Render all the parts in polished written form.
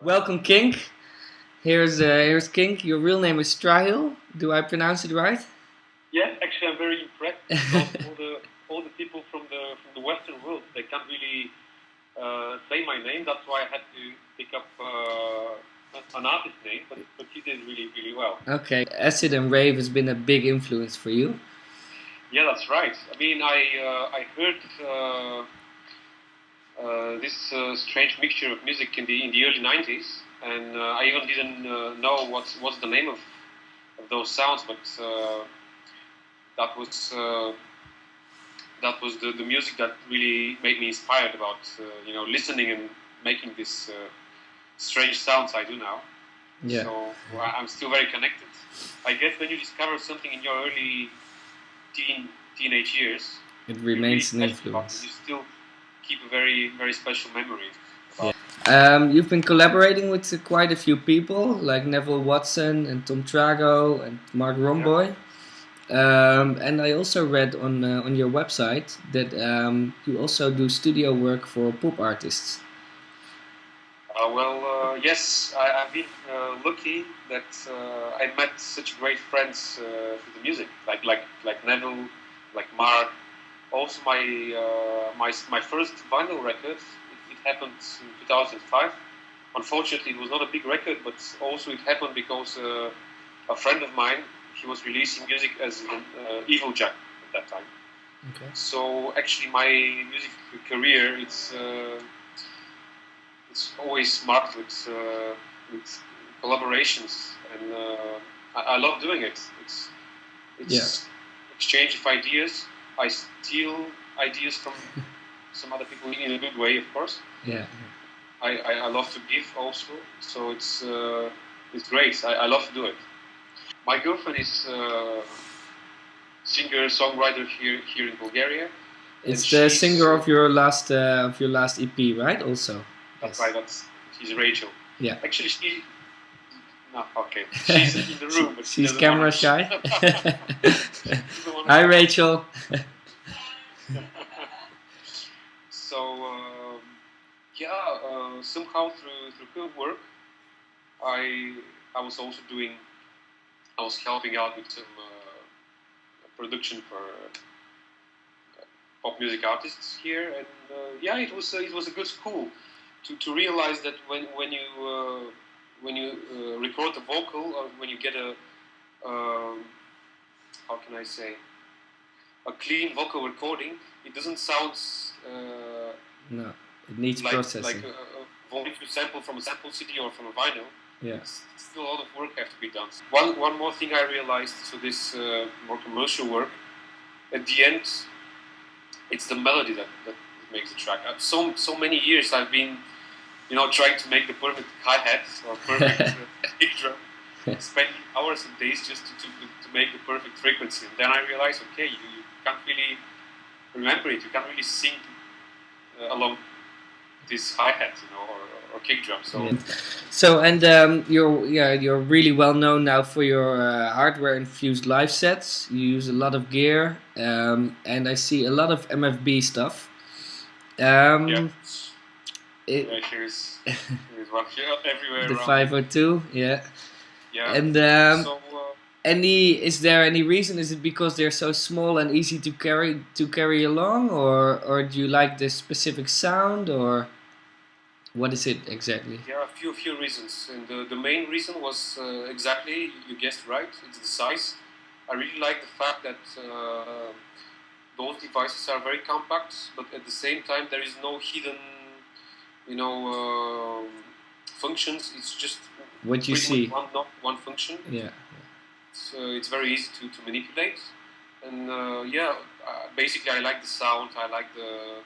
Welcome, KiNK. Here's KiNK. Your real name is Strahil. Do I pronounce it right? Yes, actually, I'm very impressed because all the people from the Western world, they can't really say my name. That's why I had to pick up an artist name, but he did really well. Okay. Acid and rave has been a big influence for you. Yeah, that's right. I mean, I heard this strange mixture of music in the early '90s, and I even didn't know what's the name of those sounds, but that was. That was the music that really made me inspired about listening and making these strange sounds I do now. Yeah. So I'm still very connected. I guess when you discover something in your early teenage years, It remains an really influence. you still keep a very special memory. You've been collaborating with quite a few people, like Neville Watson and Tom Trago and Mark Romboy. And I also read on your website that you also do studio work for pop artists. Yes, I've been lucky that I met such great friends through the music, like Neville, like Mark. Also, my first vinyl record, it happened in 2005. Unfortunately, it was not a big record, but also it happened because a friend of mine, he was releasing music as Evil Jack at that time. Okay. So actually, my music career, it's always marked with collaborations, and I love doing it. It's exchange of ideas. I steal ideas from some other people in a good way, of course. Yeah. I love to give also, so it's great. I love to do it. My girlfriend is singer songwriter here in Bulgaria. It's the singer of your last EP, right? Also. That's right. She's Rachel. Yeah. Actually, no, okay. She's in the room, but she's camera shy. Hi, Rachel. So somehow through her work, I was also I was helping out with some production for pop music artists here, and it was a good school to realize that when you record a vocal, or when you get a how can I say, a clean vocal recording, it doesn't sound no, it needs processing. Like a vocal sample from a sample CD or from a vinyl. Yeah. It's still a lot of work have to be done. One more thing I realized, so this more commercial work, at the end, it's the melody that makes the track. So many years I've been, trying to make the perfect hi-hat or perfect kick drum, spending hours and days just to make the perfect frequency. And then I realized, okay, you can't really remember it. You can't really sing along this hi-hat, or kick drum. So. Yeah. So you're really well known now for your hardware infused live sets. You use a lot of gear, and I see a lot of MFB stuff. Here's one here everywhere. The 502, yeah. Yeah. And is there any reason? Is it because they're so small and easy to carry along, or do you like the specific sound, or what is it exactly? There are a few reasons, and the main reason was exactly, you guessed right, it's the size. I really like the fact that those devices are very compact, but at the same time there is no hidden, functions. It's just what you see. One function. Yeah. It's very easy to manipulate, and basically I like the sound. I like the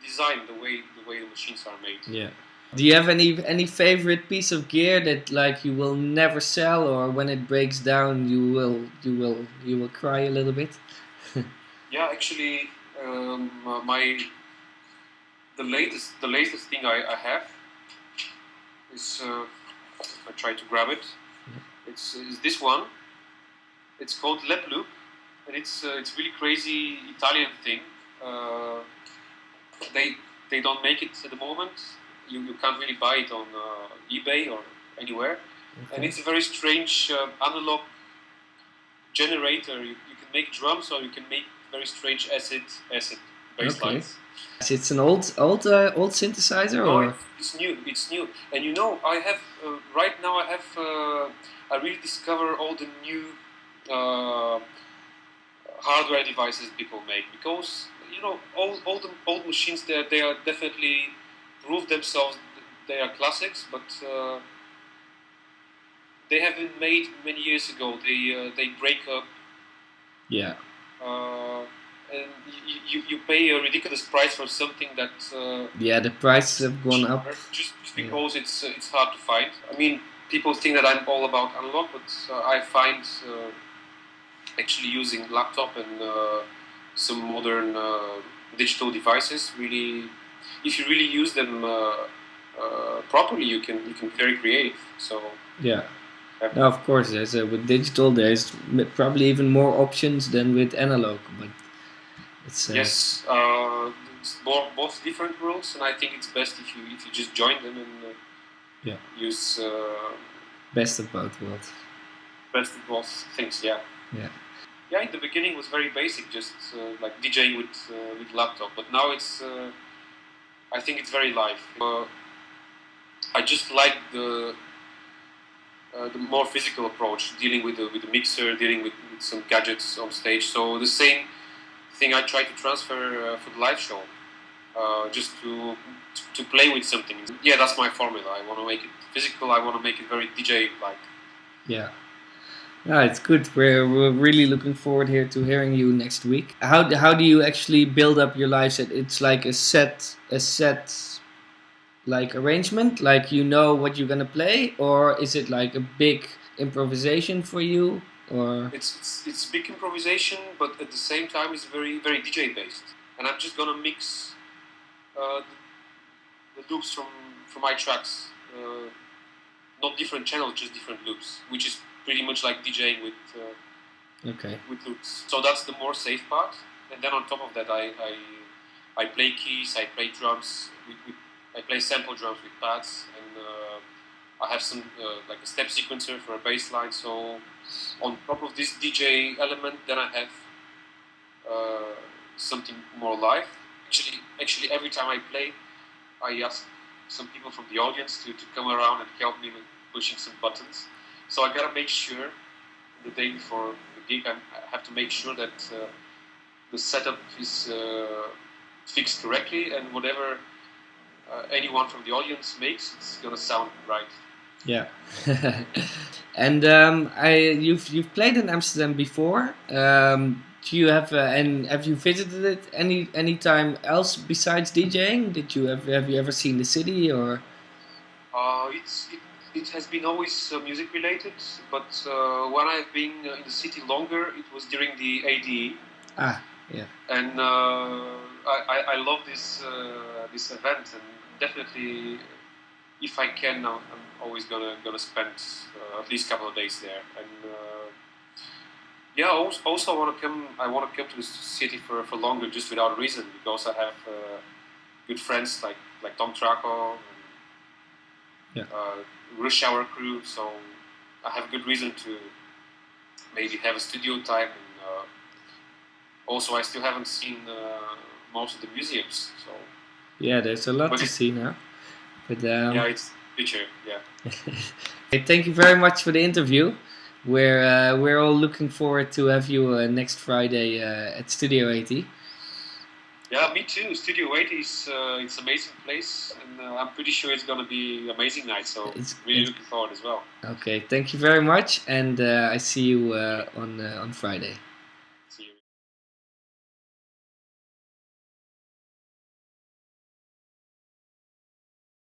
design, the way the machines are made. Yeah. Do you have any favorite piece of gear that like you will never sell, or when it breaks down you will cry a little bit? Yeah, actually, the latest thing I have is I try to grab it. It's this one. It's called Lep Loop, and it's really crazy Italian thing. They don't make it at the moment. you can't really buy it on eBay or anywhere. Okay. And it's a very strange analog generator. You can make drums, or you can make very strange acid bass Okay. lines. It's an old synthesizer, No, or it's new. It's new. And you know, I have right now. I really discover all the new hardware devices people make, because you know all the old machines they are definitely prove themselves. They are classics, but they have been made many years ago. They break up. yeah. And you pay a ridiculous price for something that Yeah, the prices have gone up. just because it's hard to find. I mean, people think that I'm all about analog, but I find actually using laptop and some modern digital devices really, if you really use them properly, you can be very creative. So Yeah. Now, of course, with digital, there's probably even more options than with analog, but it's yes, it's both different worlds, and I think it's best if you just join them and yeah, use best of both worlds. best of both things. Yeah. Yeah. Yeah, in the beginning it was very basic, just like DJing with laptop. But now it's, I think it's very live. I just like the more physical approach, dealing with the mixer, dealing with some gadgets on stage. So the same thing I try to transfer for the live show, just to play with something. Yeah, that's my formula. I want to make it physical. I want to make it very DJ-like. Yeah. Yeah, it's good. We're really looking forward here to hearing you next week. How do you actually build up your live set? It's like a set like arrangement, like you know what you're gonna play, or is it like a big improvisation for you, or it's big improvisation, but at the same time it's very very DJ based, and I'm just gonna mix the loops from my tracks, not different channels, just different loops, which is pretty much like DJing with loops. So that's the more safe part, and then on top of that I play keys, I play drums I play sample drums with pads, and I have some like a step sequencer for a bass line. So on top of this DJ element, then I have something more live. Actually, every time I play, I ask some people from the audience to come around and help me with pushing some buttons. So I gotta make sure the day before the gig, I have to make sure that the setup is fixed correctly, and whatever anyone from the audience makes, it's gonna sound right. yeah. And you've played in Amsterdam before. Do you have and have you visited it any time else besides DJing? Have you ever seen the city, or? It has been always music related, but when I've been in the city longer, it was during the ADE. Ah, yeah. And I love this event, and definitely, if I can, I'm always gonna spend at least a couple of days there. And yeah, also I want to come to the city for longer, just without reason, because I have good friends like Tom Traco, and, Rush Hour Crew. So I have good reason to maybe have a studio time. And also, I still haven't seen most of the museums. So yeah, there's a lot to see now. But yeah, it's future. Yeah. Okay, thank you very much for the interview. We're all looking forward to have you next Friday at Studio 80. Yeah, me too. Studio 80 is it's an amazing place, and I'm pretty sure it's gonna be amazing night. So really looking forward as well. Okay, thank you very much, and I see you on Friday.